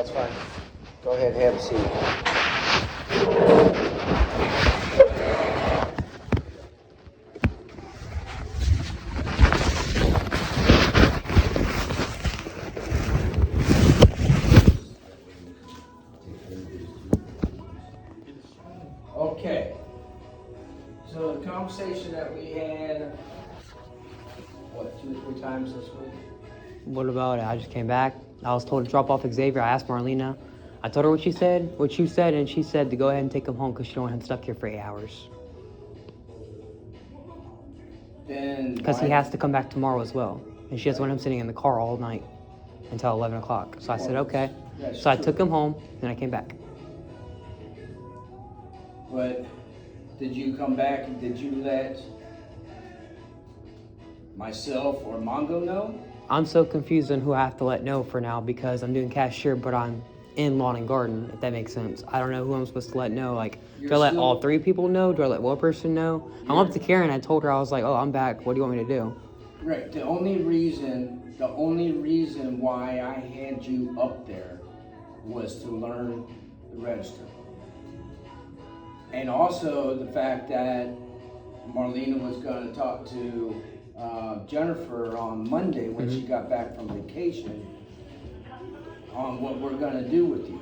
That's fine. Go ahead and have a seat. Okay. So the conversation that we had, what, 2 or 3 times this week? What about it? I just came back. I was told to drop off Xavier. I asked Marlena. I told her what you said, and she said to go ahead and take him home because she don't want him stuck here for 8 hours. Because he has to come back tomorrow as well. And she doesn't want him sitting in the car all night until 11 o'clock. So I said, okay. So I took him home, then I came back. But did you come back and did you let myself or Mongo know? I'm so confused on who I have to let know for now because I'm doing cashier, but I'm in lawn and garden, if that makes sense. I don't know who I'm supposed to let know. Like, do I let all 3 people know? Do I let one person know? I went up to Karen. I told her, I was like, oh, I'm back. What do you want me to do? Right. The only reason why I had you up there was to learn the register. And also the fact that Marlena was going to talk to Jennifer on Monday when she got back from vacation on what we're going to do with you.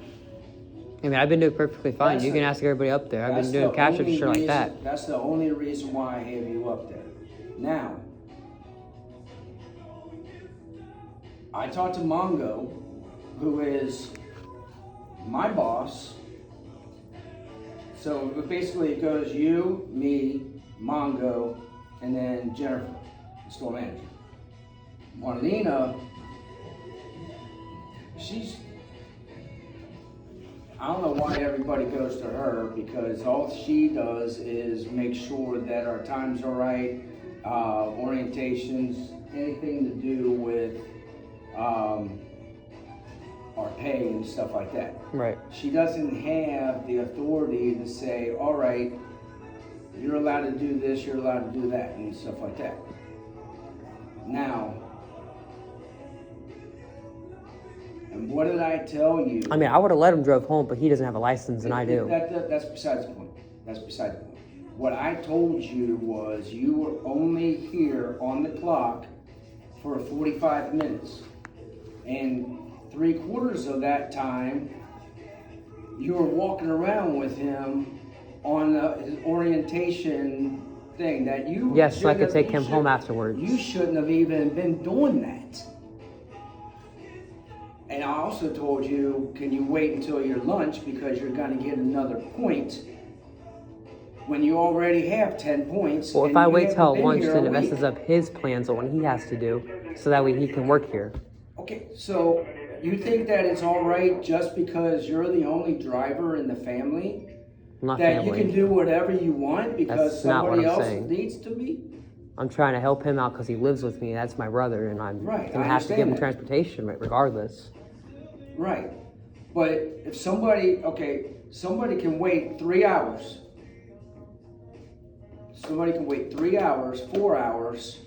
I mean, I've been doing perfectly fine. You can ask everybody up there. I've been doing cash register like that. That's the only reason why I have you up there. Now, I talked to Mongo, who is my boss. So basically it goes you, me, Mongo, and then Jennifer, the store manager. Marlena, I don't know why everybody goes to her, because all she does is make sure that our times are right, orientations, anything to do with our pay and stuff like that. Right. She doesn't have the authority to say, all right, you're allowed to do this, you're allowed to do that, and stuff like that. Now, and what did I tell you? I mean, I would have let him drive home, but he doesn't have a license, and I do. That's besides the point. That's beside the point. What I told you was you were only here on the clock for 45 minutes. And 3/4 of that time, you were walking around with him on his orientation thing that you... Yes, so I could take him home afterwards. You shouldn't have even been doing that. And I also told you, can you wait until your lunch because you're going to get another point when you already have 10 points. Well, if I wait till lunch, then it messes up his plans on what he has to do, so that way he can work here. Okay, so you think that it's all right just because you're the only driver in the family? Not that family. You can do whatever you want because That's not somebody what I'm else saying. needs to be? I'm trying to help him out because he lives with me. That's my brother, and I'm going to have to give him transportation regardless. Right. But if somebody can wait 3 hours. Somebody can wait 3 hours, 4 hours,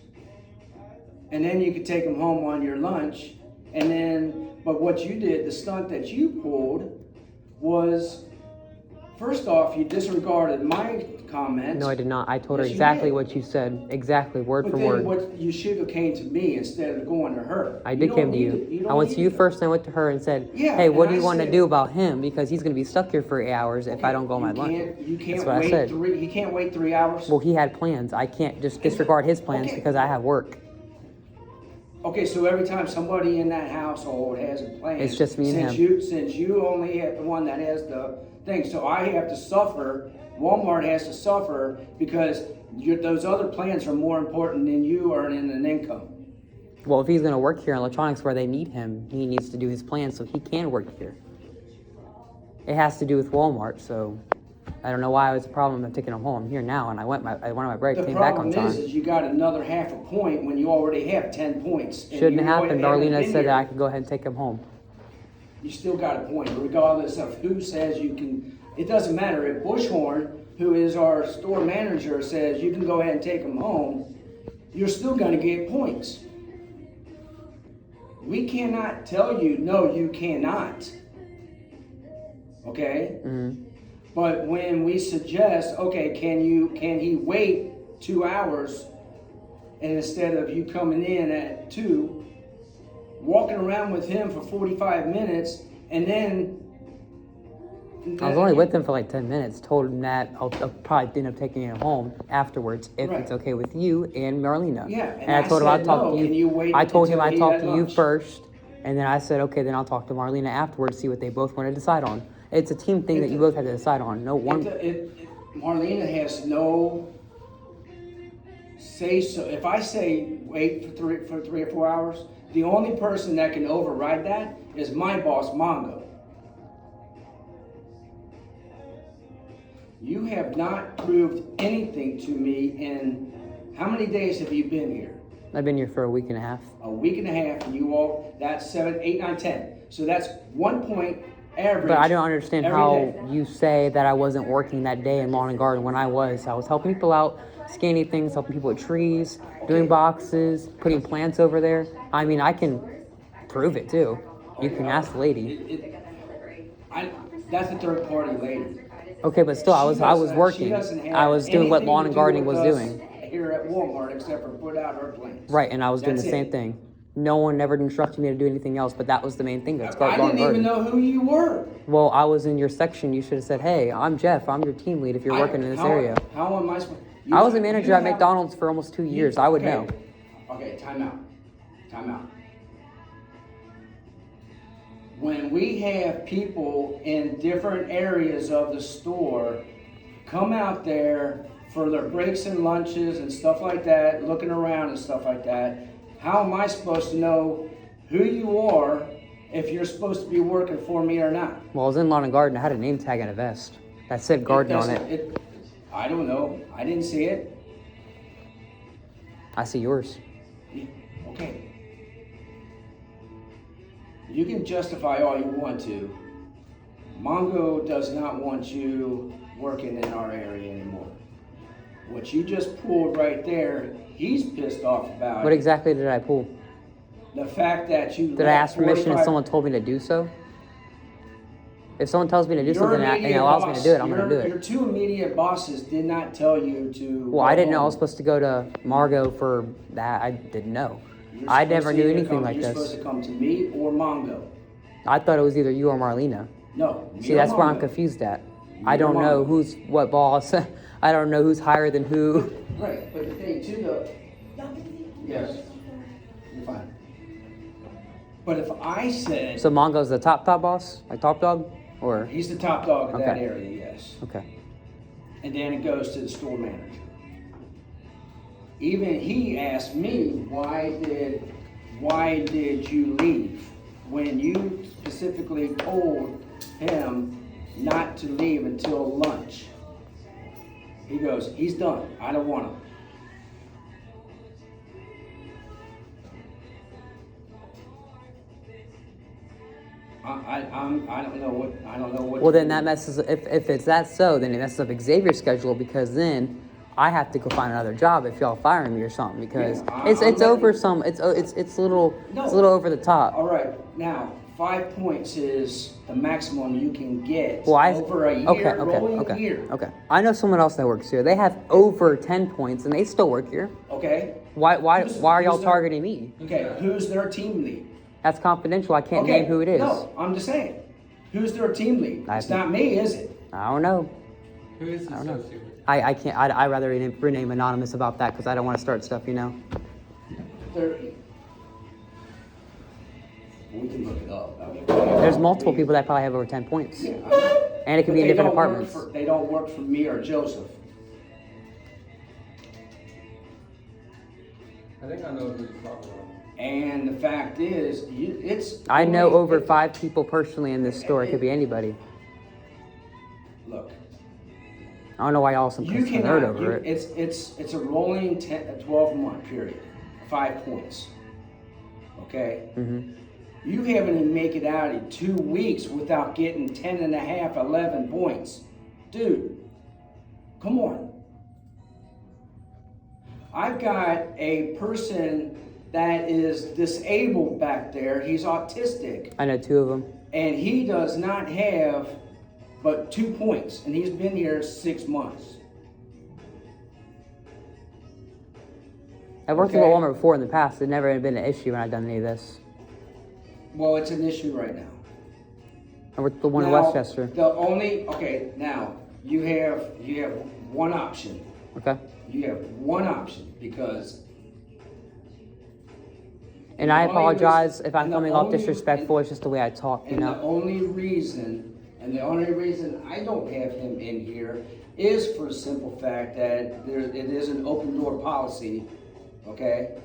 and then you could take them home on your lunch. And then, but what you did, the stunt that you pulled was, first off, you disregarded my comments. No, I did not. I told her exactly what you said, exactly word for word. But you should have came to me instead of going to her. I did come to you. I went to you first, and I went to her and said, hey, what do you want to do about him? Because he's going to be stuck here for 8 hours if I don't go on my lunch. That's what I said. He can't wait 3 hours? Well, he had plans. I can't just disregard his plans because I have work. Okay, so every time somebody in that household has a plan, it's just me and him. Since you only have the one that has the thing, so I have to suffer. Walmart has to suffer because those other plans are more important than you earning an income. Well, if he's going to work here in electronics where they need him, he needs to do his plan so he can work here. It has to do with Walmart, so I don't know why it was a problem of taking him home. I'm here now, and I went on my break, came back on time. The problem is you got another half a point when you already have 10 points. Shouldn't have happened. Darlene said that I could go ahead and take him home. You still got a point, regardless of who says you can. It doesn't matter if Bushhorn, who is our store manager, says you can go ahead and take him home, you're still going to get points. We cannot tell you, no, you cannot. okay? Mm-hmm. But when we suggest, okay, can he wait 2 hours, and instead of you coming in at 2, walking around with him for 45 minutes, and then I was only with him for like 10 minutes. Told him that I'll probably end up taking him home afterwards if Right. it's okay with you and Marlena. Yeah, and I told him said, I'd talk no, to you. can you wait I told him until I'd he talk had to you lunch? first, and then I said, okay, then I'll talk to Marlena afterwards, see what they both want to decide on. It's a team thing that you both have to decide on. No one. Marlena has no say so. If I say wait for 3 or 4 hours, the only person that can override that is my boss, Mongo. You have not proved anything to me in how many days have you been here? I've been here for a week and a half. A week and a half, and you all, that's 7, 8, 9, 10. So that's 1 point average. But I don't understand every how day. you say that I wasn't working that day in lawn and garden when I was. I was helping people out, scanning things, helping people with trees, doing boxes, putting plants over there. I mean, I can prove it too. You can ask the lady. That's a third party lady. Okay, but still, I was working. I was doing what lawn and gardening was doing. Here at Walmart, except for put out her plants. Right, and I was doing the same thing. No one ever instructed me to do anything else, but that was the main thing. That's I didn't even know who you were. Well, I was in your section. You should have said, "Hey, I'm Jeff. I'm your team lead if you're working in this area." How am I supposed? I was a manager at McDonald's for almost 2 years. I would know. Okay, time out. Time out. When we have people in different areas of the store come out there for their breaks and lunches and stuff like that, looking around and stuff like that, how am I supposed to know who you are if you're supposed to be working for me or not? Well, I was in lawn and garden. I had a name tag and a vest that said garden on it. I don't know. I didn't see it. I see yours. Okay. You can justify all you want to. Mongo does not want you working in our area anymore. What you just pulled right there, he's pissed off about. What exactly did I pull? The fact that you... Did I ask permission if someone told me to do so? If someone tells me to do something and it allows me to do it, I'm going to do it. Your 2 immediate bosses did not tell you to... Well, I didn't know I was supposed to go to Margot for that. I didn't know. I never knew anything like this. You're supposed to come to me or Mongo. I thought it was either you or Marlena. No. See, that's where I'm confused at. I don't know who's what boss. I don't know who's higher than who. Right, but the thing too, though... Yes. You're fine. But if I said... So Mongo's the top boss? Like top dog? Or... He's the top dog in that area, yes. Okay. And then it goes to the store manager. Even he asked me, why did you leave? When you specifically told him not to leave until lunch. He goes, he's done. I don't want him. I don't know what. Well, then that messes. If it's that so, then it messes up Xavier's schedule because then I have to go find another job if y'all fire me or something because it's over some. It's a little over the top. All right, now 5 points is the maximum you can get over a year, rolling year. Okay. I know someone else that works here. They have over 10 points and they still work here. Okay. Why are y'all targeting me? Okay, who's their team lead? That's confidential. I can't name who it is. No, I'm just saying. Who's their team lead? It's not me, is it? I don't know. Who is the associate with? I can't. I'd rather rename anonymous about that because I don't want to start stuff, you know. We can look it up. There's multiple people that probably have over 10 points. Yeah, and it could be in different departments. They don't work for me or Joseph. I think I know who you're talking about. And the fact is, I know over 5 people personally in this store. It could be anybody. Look. I don't know why y'all some concerned over it. It's a rolling 12-month period. 5 points. Okay? Mm-hmm. You haven't even make it out in 2 weeks without getting 10 and a half, 11 points. Dude, come on. I've got a person that is disabled back there. He's autistic. I know 2 of them. And he does not have but 2 points, and he's been here 6 months. I've worked at Walmart before in the past. It never had been an issue when I've done any of this. Well, it's an issue right now. I worked at the one in Now, Westchester. Now you have one option. Okay. You have one option because. And I apologize if I'm and the coming off only- disrespectful. It's just the way I talk, you And the know. only reason I don't have him in here is for the simple fact that it is an open door policy, okay?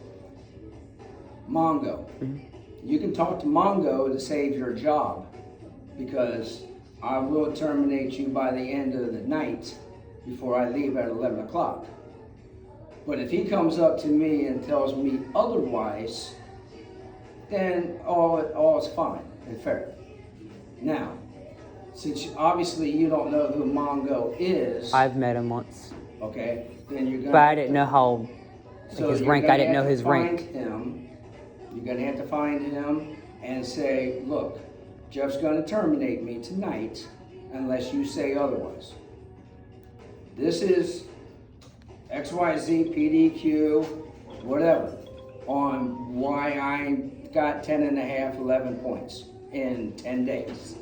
Mongo. You can talk to Mongo to save your job because I will terminate you by the end of the night before I leave at 11 o'clock. But if he comes up to me and tells me otherwise, then all is fine and fair. Now, since obviously you don't know who Mongo is, I've met him once, okay, then you're gonna. but I didn't know how his you're rank. gonna I didn't know have to his rank. find him. You're gonna have to find him and say, look, Jeff's gonna terminate me tonight unless you say otherwise. This is XYZ, PDQ, whatever, on why I got 10 and a half, 11 points in 10 days.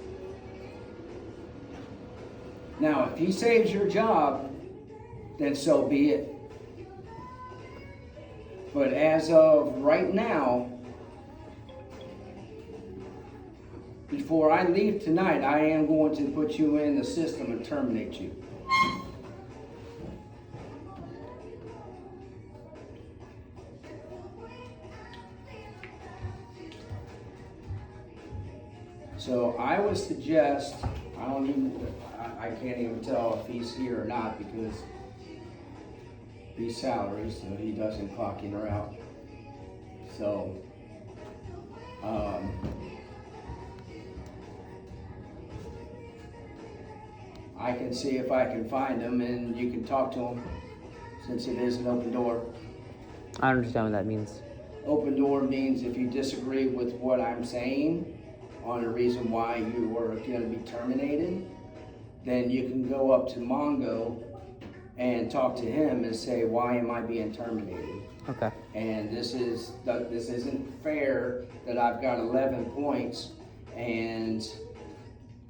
Now, if he saves your job, then so be it. But as of right now, before I leave tonight, I am going to put you in the system and terminate you. So I would suggest, I can't even tell if he's here or not because he's salary, so he doesn't clock in or out. So, I can see if I can find him and you can talk to him since it is an open door. I don't understand what that means. Open door means if you disagree with what I'm saying on the reason why you are going to be terminated, then you can go up to Mongo and talk to him and say, why am I being terminated? Okay. And this isn't fair that I've got 11 points and...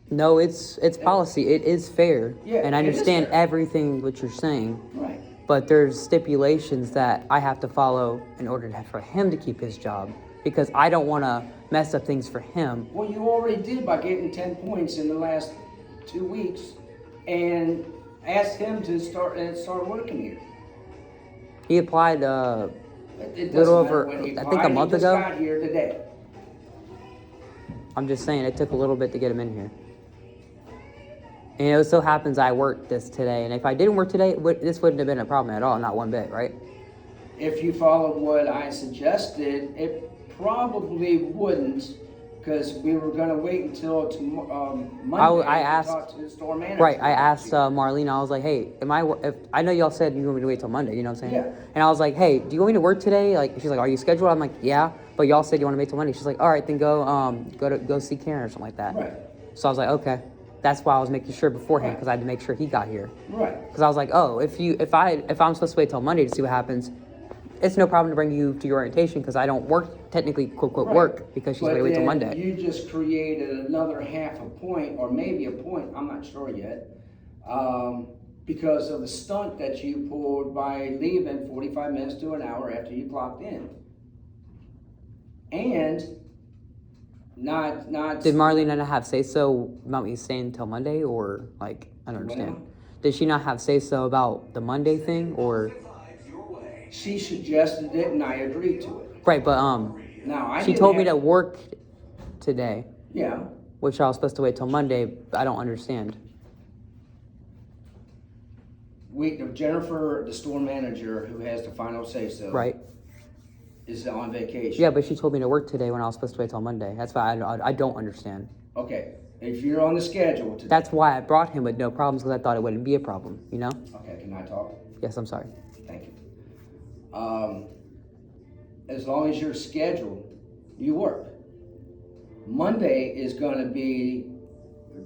No, it's policy. It is fair. Yeah, and I it is understand fair. everything what you're saying. Right. But there's stipulations that I have to follow in order for him to keep his job because I don't want to mess up things for him. Well, you already did by getting 10 points in the last 2 weeks and asked him to start working here. He applied It doesn't little matter over, when he I think applied, a month he just ago. got here today. I'm just saying it took a little bit to get him in here. And it so happens I worked this today, and if I didn't work today, this wouldn't have been a problem at all, not one bit, right? If you followed what I suggested, it probably wouldn't, because we were going to wait until Monday I to asked, talk to the store manager. right, I asked Marlene, I was like, hey, if I know y'all said you want me to wait till Monday, you know what I'm saying? Yeah. And I was like, hey, do you want me to work today? Like, she's like, are you scheduled? I'm like, yeah, but y'all said you want to wait till Monday. She's like, all right, then go see Karen or something like that. Right. So I was like, okay. That's why I was making sure beforehand, because I had to make sure he got here. Right. Because I was like, oh, if I'm supposed to wait till Monday to see what happens, it's no problem to bring you to your orientation because I don't work, technically, quote, quote, work, because she's going to wait till Monday. You just created another half a point, or maybe a point, I'm not sure yet, because of the stunt that you pulled by leaving 45 minutes to an hour after you clocked in. And not... Did Marlene not have say-so about me staying until Monday, or, like, I don't understand. Well, Did she not have say-so about the Monday thing, or... She suggested it and I agreed to it. Right, but, Now, she told me to work today, Yeah. which I was supposed to wait till Monday, but I don't understand. Jennifer, the store manager who has the final say-so, Right? is on vacation. Yeah, but she told me to work today when I was supposed to wait till Monday. That's why I don't understand. Okay, if you're on the schedule today. That's why I brought him with no problems, because I thought it wouldn't be a problem, you know? Okay, can I talk? Yes, I'm sorry. Thank you. As long as you're scheduled, you work. Monday is going to be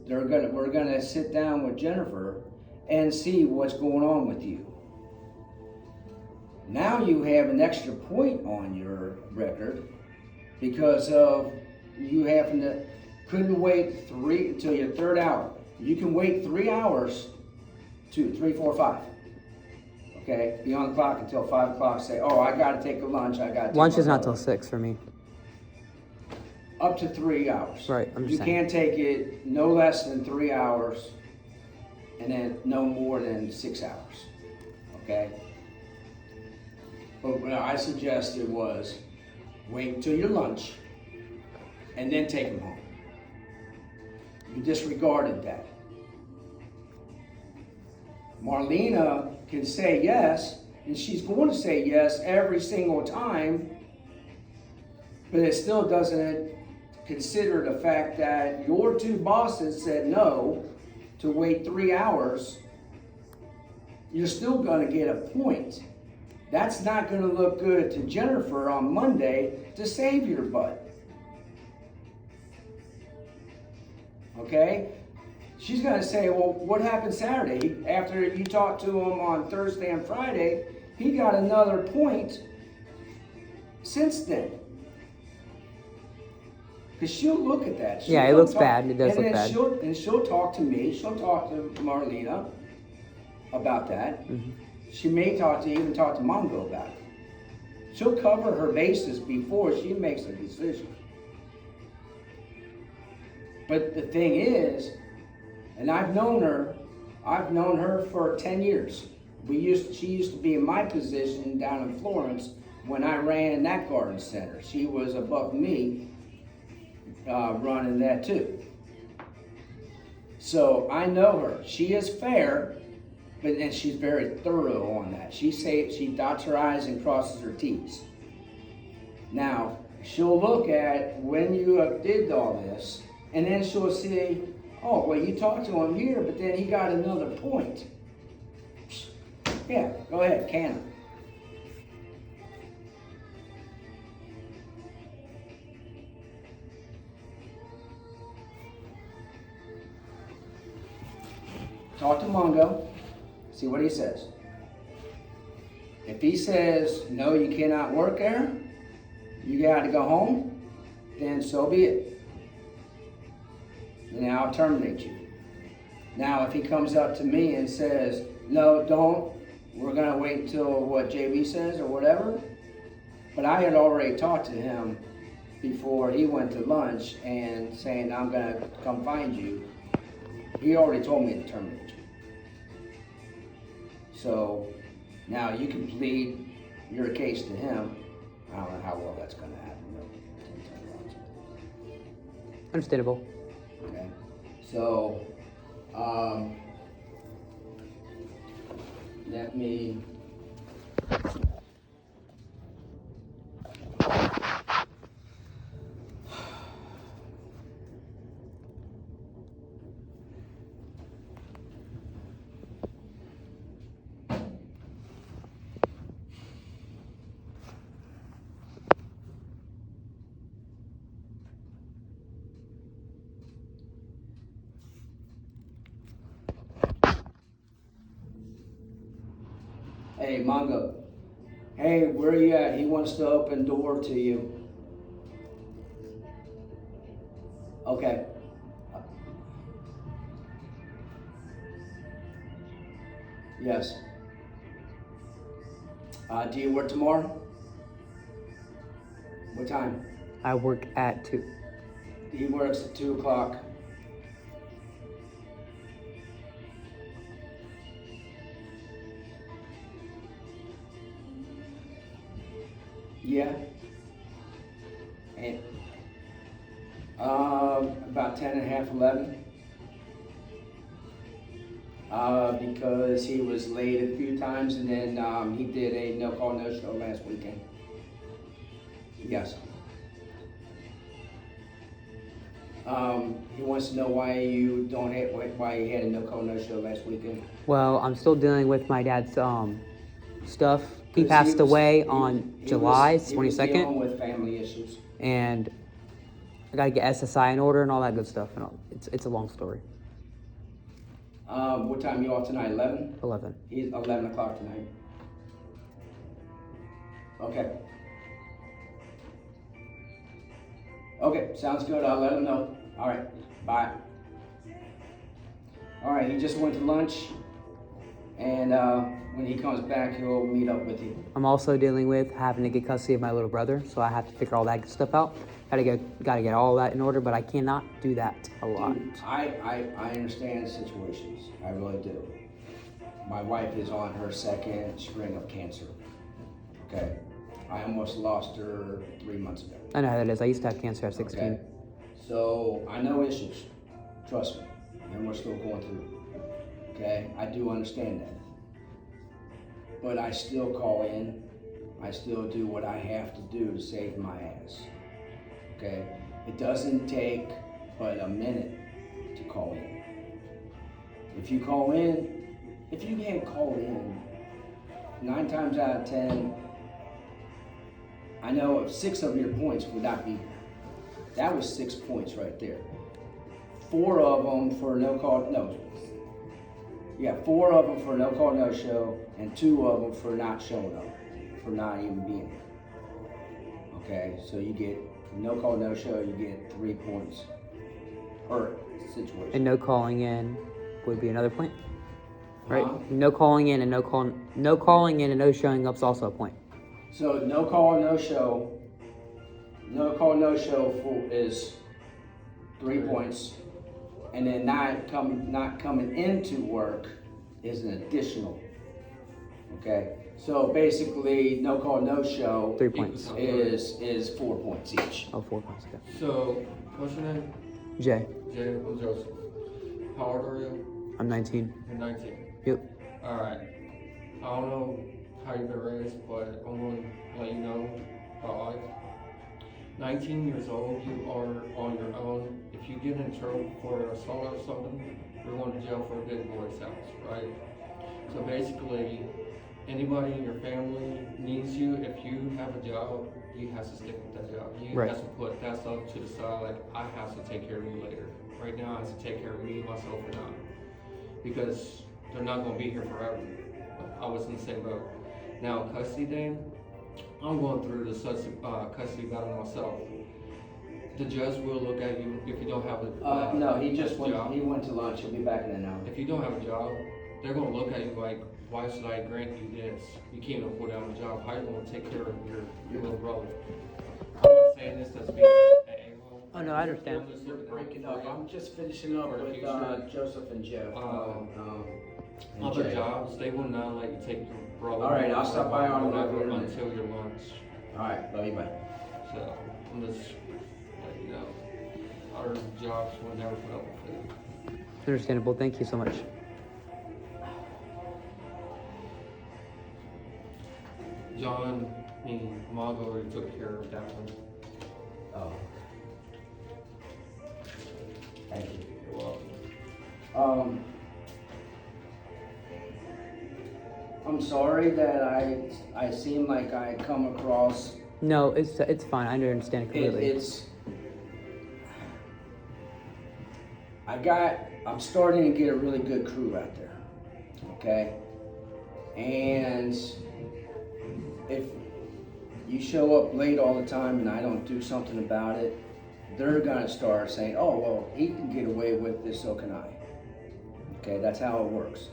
We're gonna sit down with Jennifer and see what's going on with you. Now you have an extra point on your record because of you couldn't wait until your third hour. You can wait 3 hours, 2, 3, 4, 5. Okay, be on the clock until 5 o'clock. Say, oh, I got to take a lunch. Lunch is not till 6 for me. Up to 3 hours. Right, I'm just You saying. can't take it no less than 3 hours, and then no more than 6 hours. Okay. But what I suggested was wait until your lunch, and then take them home. You disregarded that. Marlena can say yes, and she's going to say yes every single time, but it still doesn't consider the fact that your two bosses said no to wait 3 hours. You're still going to get a point. That's not going to look good to Jennifer on Monday to save your butt. Okay? She's going to say, well, what happened Saturday? After you talked to him on Thursday and Friday, he got another point since then. Because she'll look at that. Yeah, it looks bad. It does look bad. She'll talk to me. She'll talk to Marlena about that. Mm-hmm. She may even talk to Mongo about it. She'll cover her bases before she makes a decision. But the thing is, and I've known her for 10 years. She used to be in my position down in Florence when I ran that garden center. She was above me running that too. So I know her. She is fair, but then she's very thorough on that. She dots her I's and crosses her T's. Now, she'll look at when you did all this, and then she'll say, oh, well, you talked to him here, but then he got another point. Yeah, go ahead, can him. Talk to Mongo, see what he says. If he says, no, you cannot work there, you got to go home, then so be it. And I'll terminate you. Now, if he comes up to me and says, no, don't, we're going to wait until what JB says or whatever. But I had already talked to him before he went to lunch and saying, I'm going to come find you. He already told me to terminate you. So now you can plead your case to him. I don't know how well that's going to happen. Understandable. Okay. So, let me. Hey, Mongo. Hey, where you at? He wants to open door to you. Okay. Yes. Do you work tomorrow? What time? I work at 2. He works at 2 o'clock. Yeah. And about 10 and a half, 11. Because he was late a few times, and then he did a no call, no show last weekend. Yes. He wants to know why you had a no call, no show last weekend. Well, I'm still dealing with my dad's stuff. He passed away on July 22nd. He was dealing with family issues. And I gotta get SSI in order and all that good stuff. And it's a long story. What time you off tonight? 11? 11. He's 11 o'clock tonight. Okay. Okay, sounds good. I'll let him know. All right, bye. All right, he just went to lunch, and when he comes back, he'll meet up with you. I'm also dealing with having to get custody of my little brother, so I have to figure all that stuff out. Gotta get all that in order, but I cannot do that a lot. Dude, I understand situations. I really do. My wife is on her second string of cancer. Okay, I almost lost her 3 months ago. I know how that is. I used to have cancer at 16. Okay. So I know issues. Trust me. And we're still going through. Okay, I do understand that. But I still call in. I still do what I have to do to save my ass. Okay, it doesn't take but a minute to call in. If you call in, if you can't call in, 9 times out of 10, I know 6 of your points would not be. That was 6 points right there. 4 of them for no call, no. Yeah, 4 of them for no call, no show, and 2 of them for not showing up, for not even being here. Okay, so you get no call, no show, you get 3 points per situation. And no calling in would be another point, right? Huh? No calling in and no calling in and no showing up is also a point. So no call, no show. No call, no show is 3 points, and then not coming into work is an additional. Okay, so basically, no call, no show 3 points. is 4 points each. Oh, 4 points. Okay. So, what's your name? Jay, Jay, I'm Joseph. How old are you? I'm 19. You're 19. Yep. Alright. I don't know how you've been raised, but I'm going to let you know about life. 19 years old, you are on your own. If you get in trouble for assault or something, you're going to jail for a big boy's house, right? So basically, anybody in your family needs you. If you have a job, you have to stick with that job. You Right. have to put that stuff to the side. Like, I have to take care of you later. Right now, I have to take care of me, myself, and I. Because they're not going to be here forever. I was in the same boat. Now, custody day, I'm going through the custody battle myself. The judge will look at you if you don't have a No, he just went. job. He went to lunch. He'll be back in an hour. If you don't have a job, they're going to look at you like, why should I grant you this? You can't even put down a job. How are you going to take care of your little brother? I'm not saying this as being a a-hole. Oh, no, I understand. I'm just You're looking out breaking for up. you. I'm just finishing up For the with future. Joseph and Joe. And Other Jay. jobs, they will not let you take your brother. All right, I'll stop by on whatever another minute. until your lunch. All right, love you, bye. So I'm just letting you know, our jobs will never put up with it. Understandable. Thank you so much. John, Mongo already took care of that one. Oh. Thank you. You're welcome. I'm sorry that I seem like I come across. No, it's fine. I understand completely. I'm starting to get a really good crew out there. Okay? And if you show up late all the time and I don't do something about it, they're gonna start saying, oh, well, he can get away with this, so can I. Okay, that's how it works.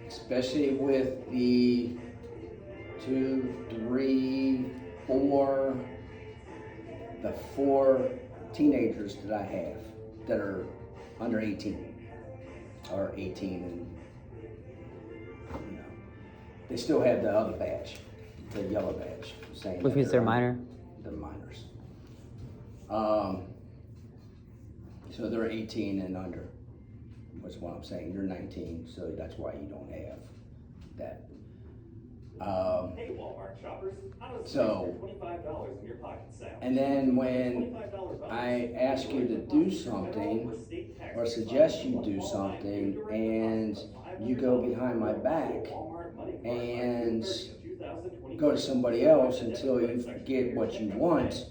Especially with the 2, 3, 4, the 4 teenagers that I have that are under 18 or 18 and they still have the other badge, the yellow badge, saying Which that means they're minor. They're minors. So they're 18 and under. That's what I'm saying. You're 19, so that's why you don't have that. Hey, Walmart shoppers, So, $25 in your pocket sale. and then when I ask you to do something or suggest you do something and you go behind my back and go to somebody else until you get what you want,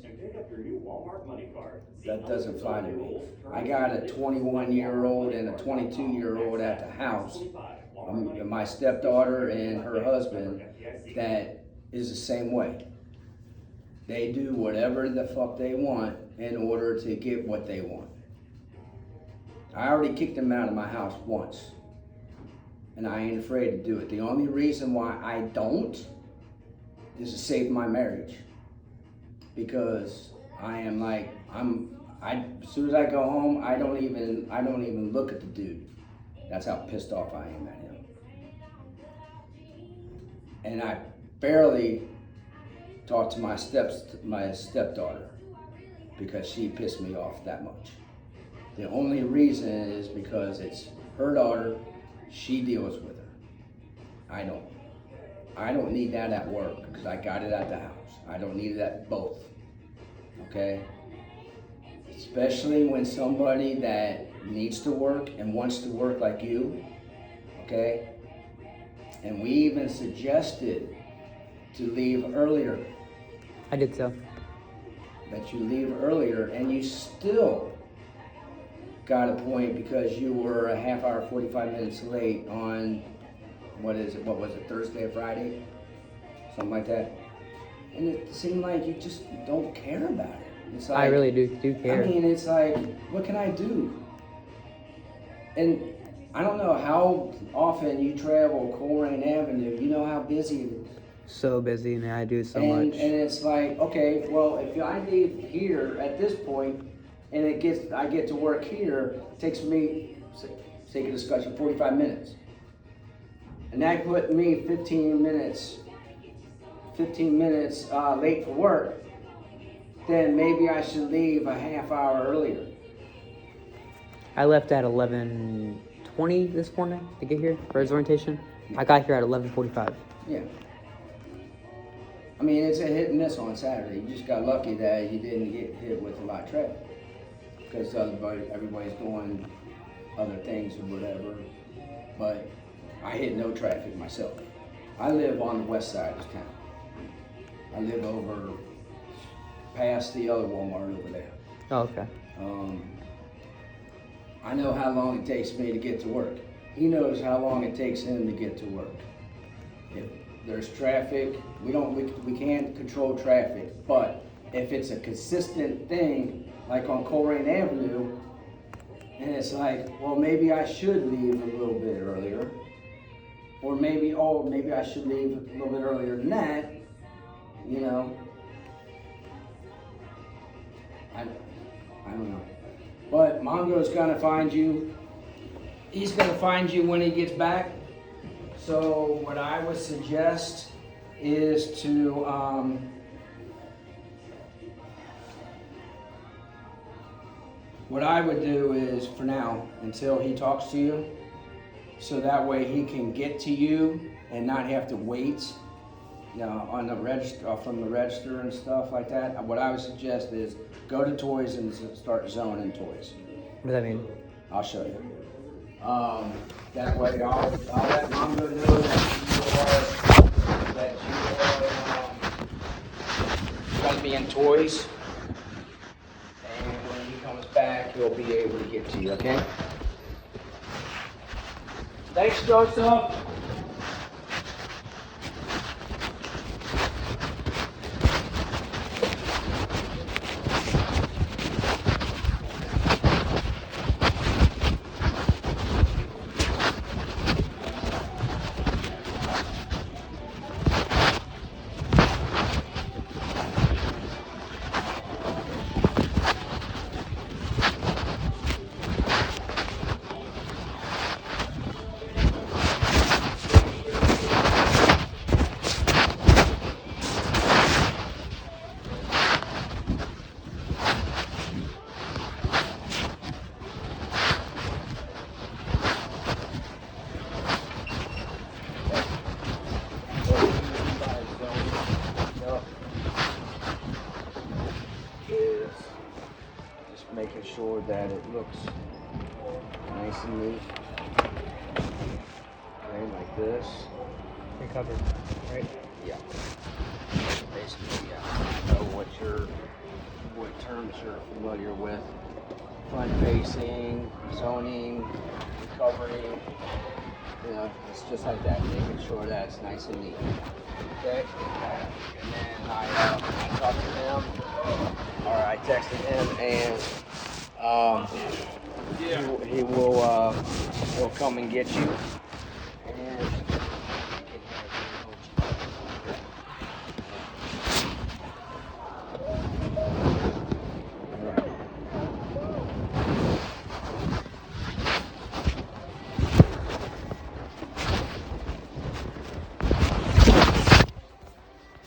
That doesn't fly to me. I got a 21-year-old and a 22-year-old at the house, my stepdaughter and her husband, that is the same way. They do whatever the fuck they want in order to get what they want. I already kicked them out of my house once, and I ain't afraid to do it. The only reason why I don't is to save my marriage, because I am like, as soon as I go home, I don't even look at the dude. That's how pissed off I am at him. And I barely talk to my stepdaughter because she pissed me off that much. The only reason is because it's her daughter, she deals with her. I don't need that at work because I got it at the house. I don't need it at both, okay? Especially when somebody that needs to work and wants to work like you, okay? And we even suggested to leave earlier. I did so. That you leave earlier, and you still got a point because you were a half hour, 45 minutes late on, what was it, Thursday or Friday? Something like that. And it seemed like you just don't care about it. It's like, I really do care. I mean, it's like, what can I do? And I don't know how often you travel Coleraine Avenue. You know how busy it is. So busy, and I do so much. And it's like, okay, well, if I leave here at this point, and I get to work here, it takes me, sake of discussion, 45 minutes. And that put me 15 minutes late for work. Then maybe I should leave a half hour earlier. I left at 11:20 this morning to get here for his orientation. I got here at 11:45. Yeah. I mean, it's a hit and miss on Saturday. You just got lucky that you didn't get hit with a lot of traffic because everybody's doing other things or whatever. But I hit no traffic myself. I live on the west side of town. I live over past the other Walmart over there. Oh, okay. I know how long it takes me to get to work. He knows how long it takes him to get to work. If there's traffic, we can't control traffic, but if it's a consistent thing, like on Coleraine Avenue, and it's like, well, maybe I should leave a little bit earlier, or maybe I should leave a little bit earlier than that, you know. I don't know. But Mongo's gonna find you. He's gonna find you when he gets back. So what I would suggest is to what I would do is, for now, until he talks to you, so that way he can get to you and not have to wait, you know, on the register, from the register and stuff like that. What I would suggest is go to toys and start zoning toys. What does that mean? I'll show you. That way I'll let Mongo know that you are gonna be in toys. And when he comes back, he'll be able to get to you, okay? Thanks, Joseph. Making sure that it looks nice and neat. Okay, like this. You're covered, right? Yeah. Basically, yeah. Know what you're what terms you're familiar with. Front facing, zoning, recovery, you know, it's just like that, making sure that it's nice and neat. Okay? And then I talked to him, or I texted him, and he will he'll come and get you.